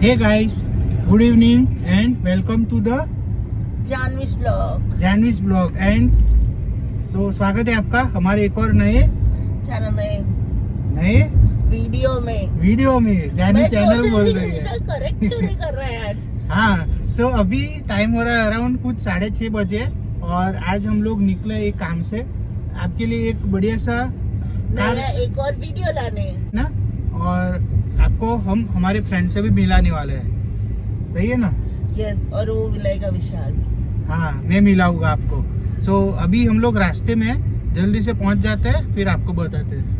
Hey guys, good evening and welcome to the Janvi's blog and स्वागत है आपका हमारे एक और नए चैनल में वीडियो में जानवी मैं चैनल सोच बोल रही थी रही है। विशाल करेक्ट क्यों नहीं कर रहा है आज। हाँ, अभी टाइम हो रहा है अराउंड कुछ 6:30 बजे और आज हम लोग निकले एक काम से आपके लिए एक बढ़िया सा नया एक और वीडियो लाने ना, और आपको हम हमारे फ्रेंड से भी मिलाने वाले हैं। सही है ना? यस, और वो मिलेगा विशाल। हाँ, मैं मिलाऊंगा आपको। अभी हम लोग रास्ते में हैं, जल्दी से पहुंच जाते हैं फिर आपको बताते हैं।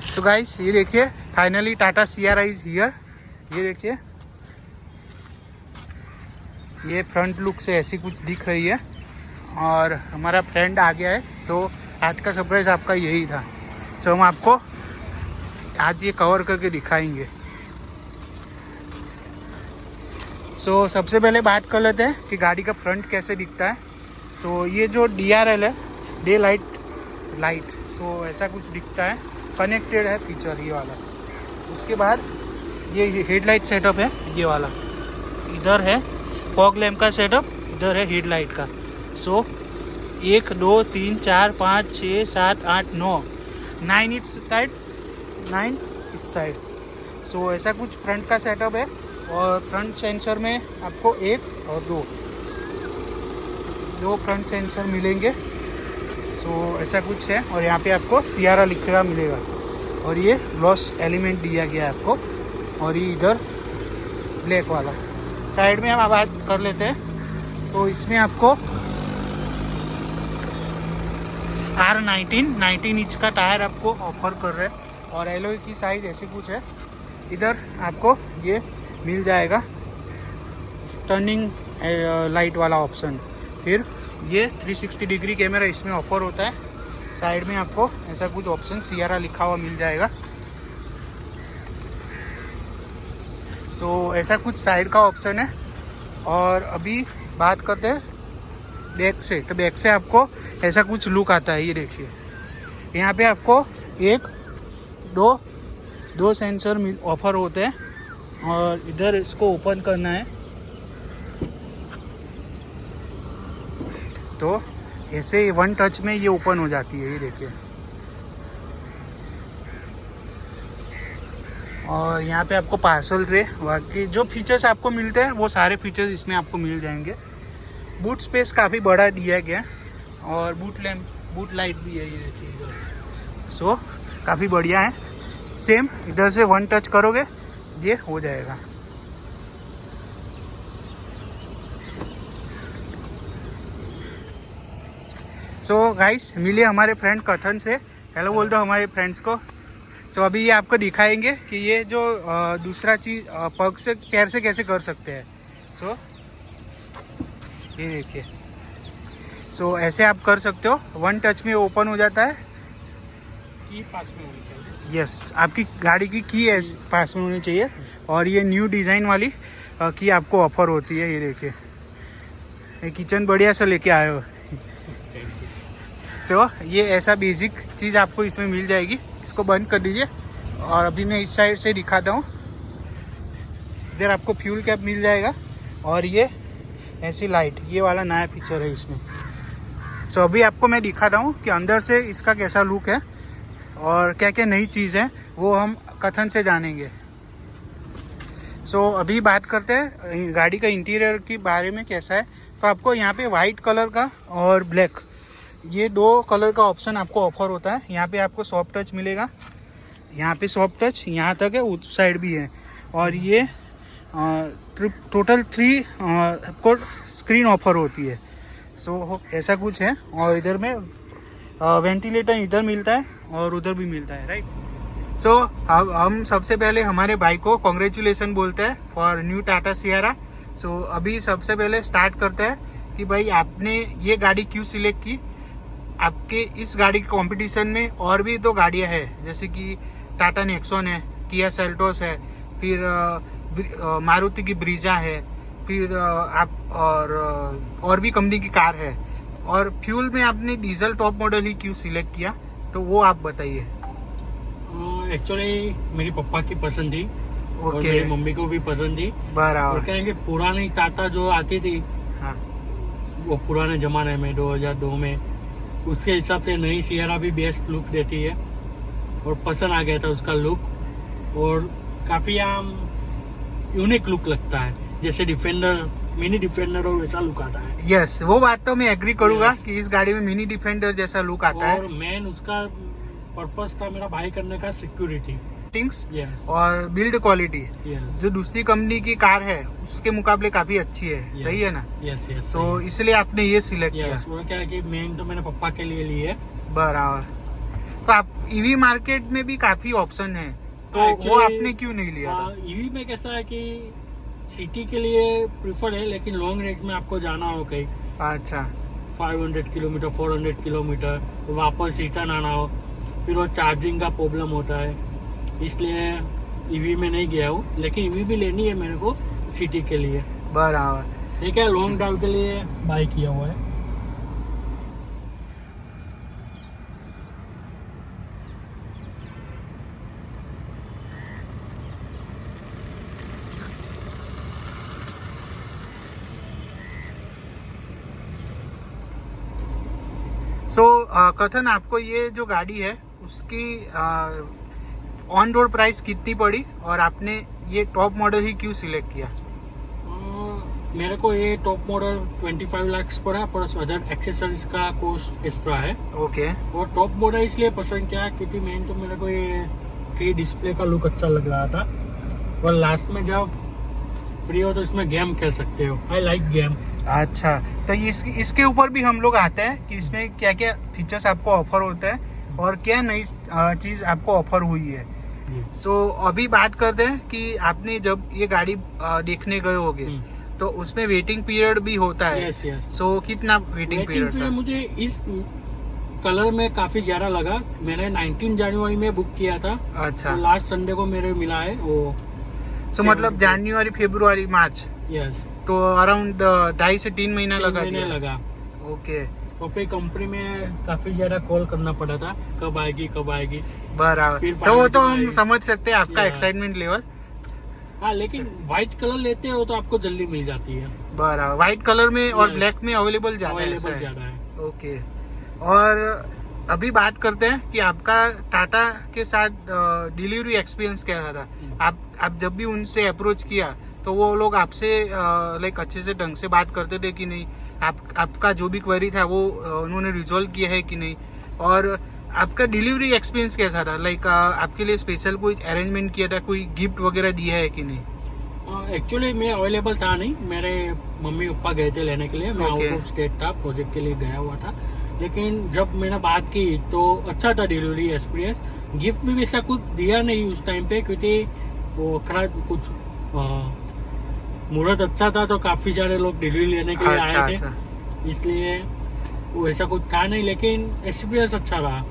So guys, ये देखिए finally Tata Sierra is here. ये देखिए, ये फ्रंट लुक से ऐसी कुछ दिख रही है और हमारा फ्रेंड आ गया है। आज का सरप्राइज आपका यही था। हम आपको आज ये कवर करके दिखाएंगे। सबसे पहले बात कर लेते हैं कि गाड़ी का फ्रंट कैसे दिखता है। ये जो DRL है, डे लाइट ऐसा कुछ दिखता है, कनेक्टेड है फीचर ये वाला। उसके बाद ये हेडलाइट सेटअप है ये वाला, इधर है फॉग लैम्प का सेटअप, इधर है हेडलाइट का। 1 2 3 4 5 6 7 8 9 इस साइड, 9 इस साइड। ऐसा कुछ फ्रंट का सेटअप है और फ्रंट सेंसर में आपको 1 और 2 फ्रंट सेंसर मिलेंगे। ऐसा कुछ है और यहाँ पे आपको सियारा लिखेगा मिलेगा और ये लॉस एलिमेंट दिया गया है आपको। और ये इधर ब्लैक वाला साइड में हम बात कर लेते हैं। इसमें आपको R19 इंच का टायर आपको ऑफर कर रहे हैं और एलॉय की साइज ऐसे कुछ है। इधर आपको ये मिल जाएगा टर्निंग लाइट वाला ऑप्शन। फिर ये 360 डिग्री कैमरा इसमें ऑफर होता है। साइड में आपको ऐसा कुछ ऑप्शन सियारा लिखा हुआ मिल जाएगा। ऐसा कुछ साइड का ऑप्शन है। और अभी बात करते हैं बैक से। बैक से आपको ऐसा कुछ लुक आता है। ये देखिए, यहाँ पे आपको 1 2 सेंसर ऑफर होते हैं और इधर इसको ओपन करना है तो ऐसे 1 टच में ये ओपन हो जाती है। ये देखिए, और यहाँ पे आपको पार्सल ट्रे, बाकी जो फीचर्स आपको मिलते हैं वो सारे फीचर्स इसमें आपको मिल जाएंगे। बूट स्पेस काफ़ी बड़ा दिया गया है और बूट लाइट भी है। ये देखिए इधर, काफ़ी बढ़िया है। सेम इधर से 1 टच करोगे ये हो जाएगा। गाइस, मिलिए हमारे फ्रेंड कथन से। हेलो बोल दो हमारे फ्रेंड्स को। अभी ये आपको दिखाएंगे कि ये जो दूसरा चीज़ पग से पैर से कैसे कर सकते हैं। ये देखिए, ऐसे आप कर सकते हो। 1 टच में ओपन हो जाता है। की पास में होनी चाहिए। यस, आपकी गाड़ी की पास में होनी चाहिए। और ये न्यू डिज़ाइन वाली की आपको ऑफर होती है। ये देखिए, ये किचन बढ़िया सा लेके आए हो। ये ऐसा बेसिक चीज़ आपको इसमें मिल जाएगी। इसको बंद कर दीजिए और अभी मैं इस साइड से दिखाता हूँ। इधर आपको फ्यूल कैप मिल जाएगा और ये ऐसी लाइट, ये वाला नया फीचर है इसमें। अभी आपको मैं दिखाता हूँ कि अंदर से इसका कैसा लुक है और क्या क्या नई चीज़ है वो हम कथन से जानेंगे। अभी बात करते हैं गाड़ी का इंटीरियर के बारे में कैसा है। तो आपको यहाँ पे वाइट कलर का और ब्लैक, ये 2 कलर का ऑप्शन आपको ऑफर होता है। यहाँ पे आपको सॉफ्ट टच मिलेगा, यहाँ पे सॉफ्ट टच यहाँ तक है, उस साइड भी है। और ये टोटल 3 आपको स्क्रीन ऑफर होती है। ऐसा कुछ है। और इधर में वेंटिलेटर इधर मिलता है और उधर भी मिलता है, राइट। अब हम सबसे पहले हमारे भाई को कॉन्ग्रेचुलेसन बोलते हैं फॉर न्यू टाटा सियारा। अभी सबसे पहले स्टार्ट करते हैं कि भाई आपने ये गाड़ी क्यों सिलेक्ट की आपके इस गाड़ी के कंपटीशन में और भी तो गाड़ियां हैं, जैसे कि टाटा नेक्सॉन है, किया सेल्टोस है, फिर मारुति की ब्रीजा है, फिर आप और भी कंपनी की कार है। और फ्यूल में आपने डीजल टॉप मॉडल ही क्यों सिलेक्ट किया, तो वो आप बताइए। एक्चुअली मेरी पापा की पसंद थी और ओके, मेरी मम्मी को भी पसंद थी। और बराबर। कहेंगे पुरानी टाटा जो आती थी हाँ, वो पुराने जमाने में 2002 में, उसके हिसाब से नई सियरा भी बेस्ट लुक देती है और पसंद आ गया था उसका लुक। और काफी यूनिक लुक लगता है, जैसे डिफेंडर, मिनी डिफेंडर और वैसा लुक आता है। यस, वो बात तो मैं एग्री करूंगा Yes. कि इस गाड़ी में मिनी डिफेंडर जैसा लुक आता और है। मेन उसका पर्पस था मेरा भाई करने का सिक्योरिटी। थिंग्स यस और बिल्ड क्वालिटी यस जो दूसरी कंपनी की कार है उसके मुकाबले काफी अच्छी है, सही है ना? Yes yes. तो इसलिए आपने ये सिलेक्ट किया। यस, वो क्या है कि मेन तो मैंने पापा के लिए ली है। बराबर। तो आप ईवी मार्केट में भी काफी ऑप्शन है, तो Actually, वो आपने क्यों नहीं लिया था? ईवी में कैसा है कि सिटी के लिए प्रिफर है, लेकिन लॉन्ग रेंज में आपको जाना हो कहीं अच्छा, 500 किलोमीटर 400 किलोमीटर वापस रिटर्न आना हो, फिर वो चार्जिंग का प्रॉब्लम होता है, इसलिए ईवी में नहीं गया हूँ। लेकिन ईवी भी लेनी है मेरे को सिटी के लिए। बराबर। ठीक है, लॉन्ग ड्राइव के लिए बाय किया हुआ है। सो कथन, आपको ये जो गाड़ी है उसकी ऑन रोड प्राइस कितनी पड़ी और आपने ये टॉप मॉडल ही क्यों सिलेक्ट किया? मेरे को ये टॉप मॉडल 25 लाख पड़ा, प्लस अदर एक्सेसरीज का कॉस्ट एक्स्ट्रा है। ओके, और टॉप मॉडल इसलिए पसंद किया क्योंकि मेन तो मेरे को ये की डिस्प्ले का लुक अच्छा लग रहा था, और लास्ट में जब फ्री हो तो इसमें गेम खेल सकते हो। I like game. अच्छा, तो इसके ऊपर भी हम लोग आते हैं कि इसमें क्या क्या फीचर्स आपको ऑफर होता है और क्या नई चीज़ आपको ऑफर हुई है। सो अभी बात करते हैं कि आपने जब ये गाड़ी देखने गए होगे तो उसमें वेटिंग पीरियड भी होता है। Yes yes. सो कितना वेटिंग पीरियड था? मुझे इस कलर में काफी ज्यादा लगा। मैंने 19 जनवरी में बुक किया था, अच्छा, तो लास्ट संडे को मेरे मिला है वो। तो मतलब जनवरी, फरवरी, मार्च, यस, तो अराउंड 2.5 से 3 महीना लगा महीने दिया। लगा। ओके, और फिर कंपनी में काफी ज्यादा कॉल करना पड़ा था, कब आएगी कब आएगी। बराबर। फिर तो वो तो finally हम आई। समझ सकते हैं आपका Yeah. Excitement level. हाँ, लेकिन व्हाइट कलर लेते हो तो आपको जल्दी मिल जाती है। बराबर, व्हाइट कलर में और Yes. ब्लैक में अवेलेबल ज्यादा है, ऐसा अवेलेबल है। ज्यादा है। ओके, और अभी बात करते हैं कि आपका टाटा के साथ डिलीवरी एक्सपीरियंस क्या रहा? आप जब भी उनसे अप्रोच किया तो वो लोग आपसे लाइक अच्छे से ढंग से बात करते थे कि नहीं? आपका जो भी क्वेरी था वो उन्होंने रिजॉल्व किया है कि नहीं? और आपका डिलीवरी एक्सपीरियंस कैसा रहा? लाइक आपके लिए स्पेशल कोई अरेंजमेंट किया था, कोई गिफ्ट वगैरह दिया है कि नहीं? एक्चुअली मैं अवेलेबल था नहीं, मेरे मम्मी पापा गए थे लेने के लिए। मैं Okay. आउट ऑफ स्टेट था, प्रोजेक्ट के लिए गया हुआ था। लेकिन जब मैंने बात की तो अच्छा था डिलीवरी एक्सपीरियंस। गिफ्ट भी वैसा कुछ दिया नहीं उस टाइम पे, क्योंकि वो खराब कुछ मुहूर्त अच्छा था तो काफी सारे लोग डिलीवरी लेने के लिए अच्छा, आए थे, अच्छा। इसलिए वो ऐसा कुछ था नहीं, लेकिन एक्सपीरियंस अच्छा रहा।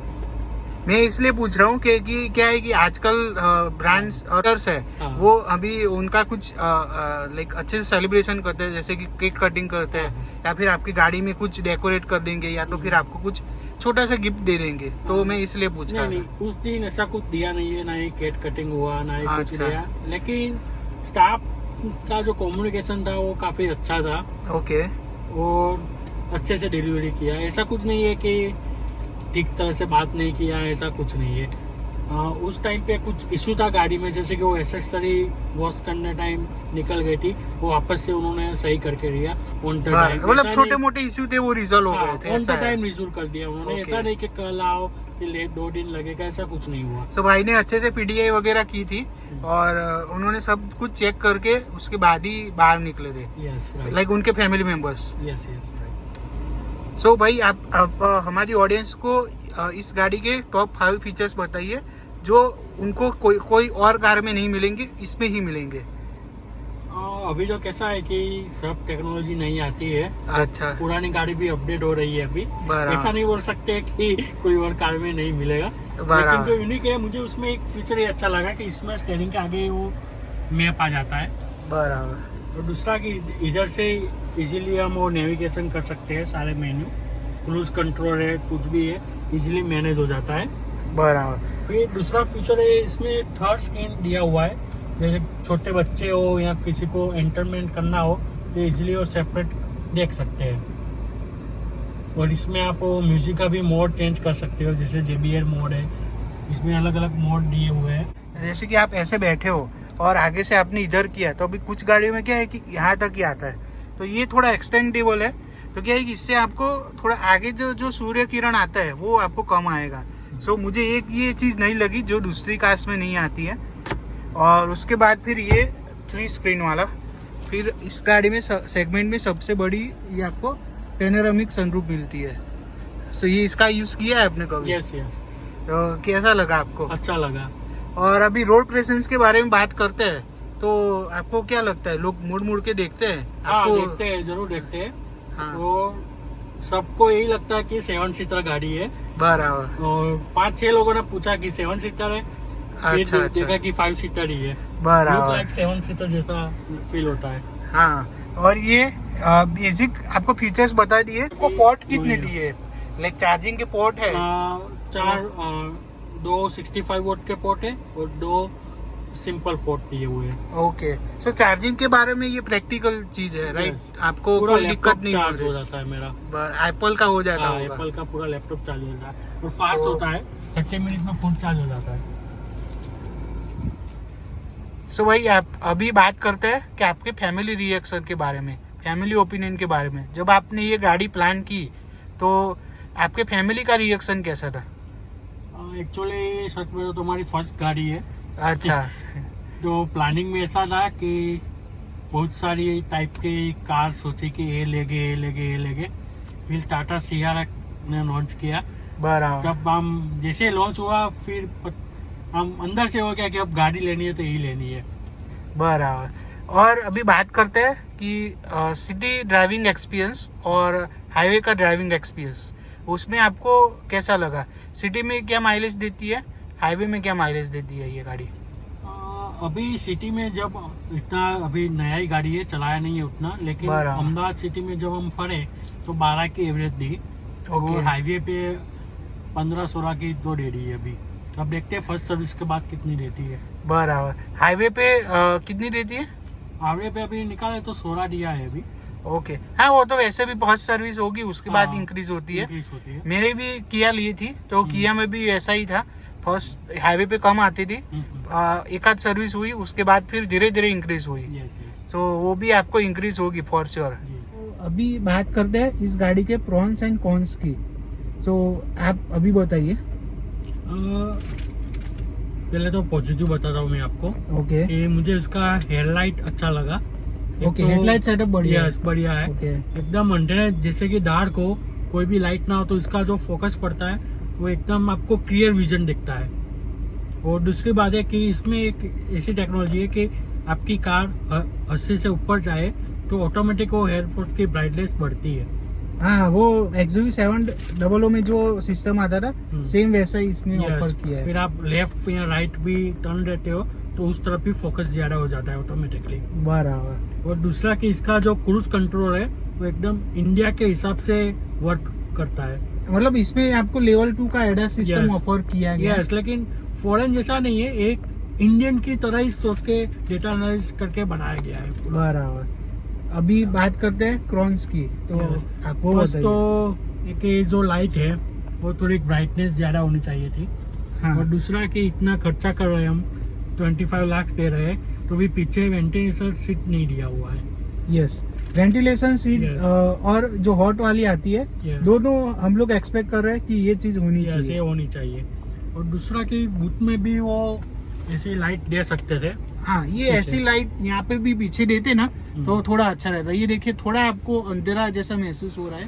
मैं इसलिए पूछ रहा हूँ कि क्या है कि आजकल ब्रांड्स ऑर्डर्स है, हाँ। वो अभी उनका कुछ लाइक अच्छे से सेलिब्रेशन करते हैं, जैसे कि केक कटिंग करते हैं, हाँ। या फिर आपकी गाड़ी में कुछ डेकोरेट कर देंगे, या तो फिर आपको कुछ छोटा सा गिफ्ट दे देंगे। तो मैं इसलिए पूछ रहा नहीं था। नहीं, उस दिन ऐसा कुछ दिया नहीं है, ना ही केक कटिंग हुआ, ना ही कुछ अच्छा। दिया। लेकिन स्टाफ का जो कम्युनिकेशन था वो काफी अच्छा था ओके, और अच्छे से डिलीवरी किया। ऐसा कुछ नहीं है कि ठीक तरह से बात नहीं किया, ऐसा कुछ नहीं है। उस टाइम पे कुछ इशू था गाड़ी में, जैसे कि वो एसेसरी वॉश करने टाइम निकल गई थी, वो वापस से उन्होंने सही करके दिया ऑन द टाइम। मतलब छोटे मोटे इश्यू थे वो रिजॉल्व हो गए थे, ऑन ऐसा द है? टाइम रिजोल्व कर दिया उन्होंने। Okay. ऐसा नहीं कि कल आओ कि लेट 2 दिन लगेगा, ऐसा कुछ नहीं हुआ। सो भाई ने अच्छे से पीडीआई वगैरह की थी और उन्होंने सब कुछ चेक करके उसके बाद ही बाहर निकले थे, यस लाइक उनके family members. Yes yes. So भाई आप हमारी ऑडियंस को इस गाड़ी के टॉप 5 फीचर्स बताइए जो उनको कोई और कार में नहीं मिलेंगे, इसमें ही मिलेंगे। अभी जो कैसा है कि सब टेक्नोलॉजी नहीं आती है, अच्छा पुरानी गाड़ी भी अपडेट हो रही है अभी। बराबर। ऐसा नहीं बोल सकते कि कोई और कार में नहीं मिलेगा, बराबर। लेकिन जो यूनिक है मुझे उसमें एक फीचर ये अच्छा लगा कि इसमें स्टेयरिंग के आगे वो मैप आ जाता है, बराबर। और दूसरा कि इधर से इजीली हम वो नेविगेशन कर सकते हैं, सारे मेन्यू, क्रूज कंट्रोल है, कुछ भी है, इजीली मैनेज हो जाता है। बराबर। फिर दूसरा फीचर है इसमें थर्ड स्क्रीन दिया हुआ है, जैसे छोटे बच्चे हो या किसी को एंटरटेनमेंट करना हो तो इजीली वो सेपरेट देख सकते हैं। और इसमें आप म्यूजिक का भी मोड चेंज कर सकते हो, जैसे JBL मोड है, इसमें अलग अलग मोड दिए हुए हैं। जैसे कि आप ऐसे बैठे हो और आगे से आपने इधर किया, तो अभी कुछ गाड़ियों में क्या है कि यहाँ तक ही आता है, तो ये थोड़ा एक्सटेंडेबल है। तो क्या है कि इससे आपको थोड़ा आगे जो सूर्य किरण आता है वो आपको कम आएगा। सो मुझे एक ये चीज़ नहीं लगी जो दूसरी कार्स में नहीं आती है। और उसके बाद फिर ये 3 स्क्रीन वाला, फिर इस गाड़ी में सेगमेंट में सबसे बड़ी ये आपको पेनोरामिक सनरूफ मिलती है। सो ये इसका यूज़ किया है आपने कभी? यस यस, तो कैसा लगा आपको? अच्छा लगा। और अभी रोड प्रेजेंस के बारे में बात करते हैं, तो आपको क्या लगता है, लोग मुड़ मुड़ के देखते हैं हाँ आपको? देखते हैं, जरूर देखते हैं। हाँ। तो सबको यही लगता है कि 7 सीटर गाड़ी है, बराबर। और 5-6 लोगों ने पूछा कि 7 सीटर है, फिर अच्छा देखा अच्छा, कि 5 सीटर ही है। बराबर। लाइक 7 सीटर जैसा फील होता है। हाँ, और ये बेसिक आपको फीचर्स बता दिए। आपको पोर्ट कितने दिए? लाइक चार्जिंग के पोर्ट है? 2 65 वोल्ट के पोर्ट है और 2 सिंपल पोर्ट दिए हुए हैं। ओके, सो चार्जिंग के बारे में ये प्रैक्टिकल चीज है, राइट? Yes. आपको पूरा कोई दिक्कत नहीं चार्ज हो हो जाता है मेरा। एप्पल का हो जाता हाँ, होगा। एप्पल का पूरा लैपटॉप चार्ज हो जाता है और फास्ट So- होता है, 30 मिनट में फुल चार्ज हो जाता है। सो भाई आप अभी बात करते हैं कि आपके फैमिली रिएक्शन के बारे में, फैमिली ओपिनियन के बारे में। जब आपने ये गाड़ी प्लान की तो आपके फैमिली का रिएक्शन कैसा था? एक्चुअली सच में तो हमारी फर्स्ट गाड़ी है, अच्छा। तो प्लानिंग में ऐसा था कि बहुत सारी टाइप के कार सोचे कि ये लेगे। फिर टाटा सियारा ने लॉन्च किया। बराबर। जब हम जैसे लॉन्च हुआ फिर हम अंदर से हो गया कि अब गाड़ी लेनी है तो यही लेनी है। बराबर। और अभी बात करते हैं कि सिटी ड्राइविंग एक्सपीरियंस और हाईवे का ड्राइविंग एक्सपीरियंस, उसमें आपको कैसा लगा? सिटी में क्या माइलेज देती है, हाईवे में क्या माइलेज देती है ये गाड़ी? अभी सिटी में जब इतना, अभी नया ही गाड़ी है, चलाया नहीं है उतना, लेकिन बराबर। अहमदाबाद सिटी में जब हम फरे तो 12 की एवरेज दी, और हाईवे पे 15-16 की तो दे रही है अभी। अब देखते हैं फर्स्ट सर्विस के बाद कितनी देती है। बराबर। हाईवे पे कितनी देती है? हाईवे पे अभी निकाले तो 16 दिया है अभी। ओके, हाँ वो तो वैसे भी फर्स्ट सर्विस होगी, उसके बाद हाँ, इंक्रीज होती है। increase होती है। मेरे भी किया लिए थी, तो किया में भी ऐसा ही था, फर्स्ट हाईवे पे कम आती थी, एक आध सर्विस हुई, उसके बाद फिर धीरे धीरे इंक्रीज हुई। यस। सो वो भी आपको इंक्रीज होगी फॉर श्योर। जी। अभी बात करते हैं इस गाड़ी के प्रॉन्स एंड कॉन्स की। सो आप अभी बताइए। पहले तो पॉजिटिव बताता हूँ मैं आपको ओके कि मुझे उसका हेडलाइट अच्छा लगा। एक ओके, तो- हेडलाइट सेटअप बढ़िया है। यस, बढ़िया है। ओके एकदम अंधेरे, जैसे कि डार्क हो, कोई भी लाइट ना हो, तो इसका जो फोकस पड़ता है वो एकदम आपको क्लियर विजन दिखता है। और दूसरी बात है कि इसमें एक ऐसी टेक्नोलॉजी है कि आपकी कार 80 से ऊपर जाए तो ऑटोमेटिक वो हेडफोन्स की ब्राइटनेस बढ़ती है। हाँ, वो XUV 700 में जो सिस्टम आता था सेम वैसा ही इसमें Yes, ऑफर किया है। फिर आप लेफ्ट या राइट भी टर्न देते हो तो उस तरफ भी फोकस ज्यादा हो जाता है ऑटोमेटिकली। बराबर। और दूसरा कि इसका जो क्रूज कंट्रोल है वो एकदम इंडिया के हिसाब से वर्क करता है। मतलब इसमें आपको लेवल 2 का एडा सिस्टम Yes. ऑफर किया गया है। यस, लेकिन फॉरेन जैसा नहीं है, एक इंडियन की तरह ही सोच के डेटा एनालिसिस करके बनाया गया है पूरा। बराबर। अभी बात करते हैं क्रॉन्स की, तो Yes. आपको बस बताइए। तो एक ये जो लाइट है वो थोड़ी ब्राइटनेस ज्यादा होनी चाहिए थी। हाँ और दूसरा कि इतना खर्चा कर रहे हैं हम, 25 लाख दे रहे हैं, तो भी पीछे वेंटिलेशन सीट नहीं दिया हुआ है। Yes, ventilation seat Yes. और जो हॉट वाली आती है, Yes. दोनों हम लोग एक्सपेक्ट कर रहे हैं कि ये चीज होनी ये ऐसे चाहिए। होनी चाहिए। और दूसरा कि बूथ में भी वो ऐसी लाइट दे सकते थे। हाँ, ये ठीक है। ऐसी लाइट यहाँ पे भी पीछे देते ना तो हम्म। थोड़ा अच्छा रहता। ये देखिए, थोड़ा आपको अंधेरा जैसा महसूस हो रहा है।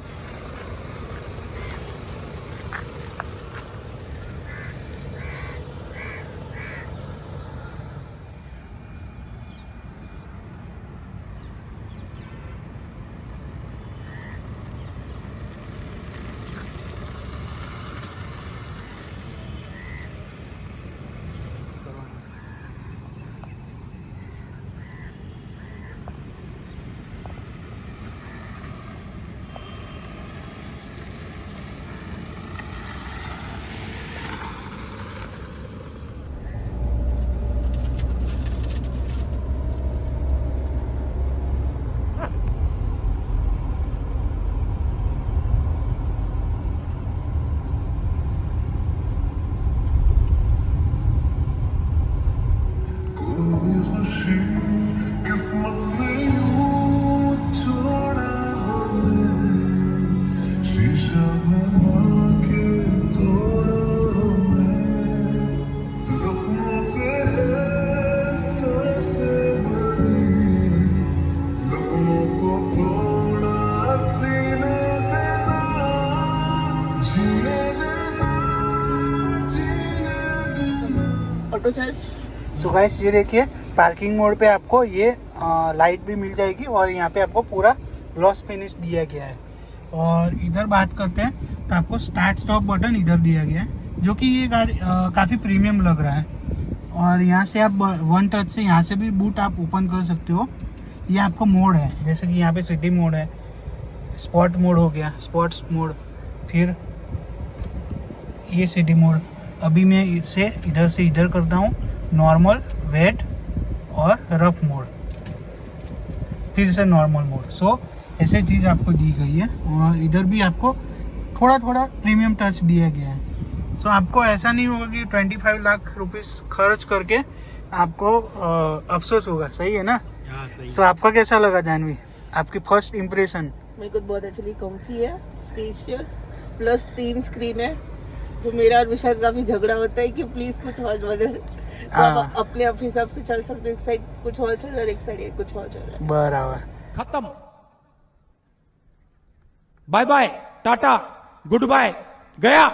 Auto charge. सो गाइस ये देखिए पार्किंग मोड पे आपको ये लाइट भी मिल जाएगी और यहाँ पे आपको पूरा ग्लॉस फिनिश दिया गया है। और इधर बात करते हैं तो आपको स्टार्ट स्टॉप बटन इधर दिया गया है, जो कि ये गाड़ी काफ़ी प्रीमियम लग रहा है। और यहाँ से आप वन टच से यहाँ से भी बूट आप ओपन कर सकते हो। ये आपको मोड है, जैसे कि यहाँ पे सिटी मोड है, स्पॉट मोड हो गया, स्पोर्ट्स मोड, फिर ये सिटी मोड। अभी मैं इसे इधर से इधर करता हूँ, नॉर्मल, वेट और रफ मोड, फिर से नॉर्मल मोड। सो ऐसे चीज़ आपको दी गई है। और इधर भी आपको थोड़ा थोड़ा प्रीमियम टच दिया गया है। सो आपको ऐसा नहीं होगा कि 25 लाख रुपीस खर्च करके आपको अफसोस होगा, सही है ना? हाँ सही। सो आपका कैसा लगा जानवी, आपकी फर्स्ट इम्प्रेशन? मेरे को बहुत एक्चुअली कम्फी है, स्पेशियस, प्लस 3 स्क्रीन है। जो मेरा और विशाल का काफी झगड़ा होता है कि प्लीज कुछ और बदल, तो आप अपने आप हिसाब से चल सकते हो। एक साइड कुछ और चल रहा है, एक साइड कुछ और चल रहा है। बराबर। खत्म, bye bye, tata, goodbye, गया।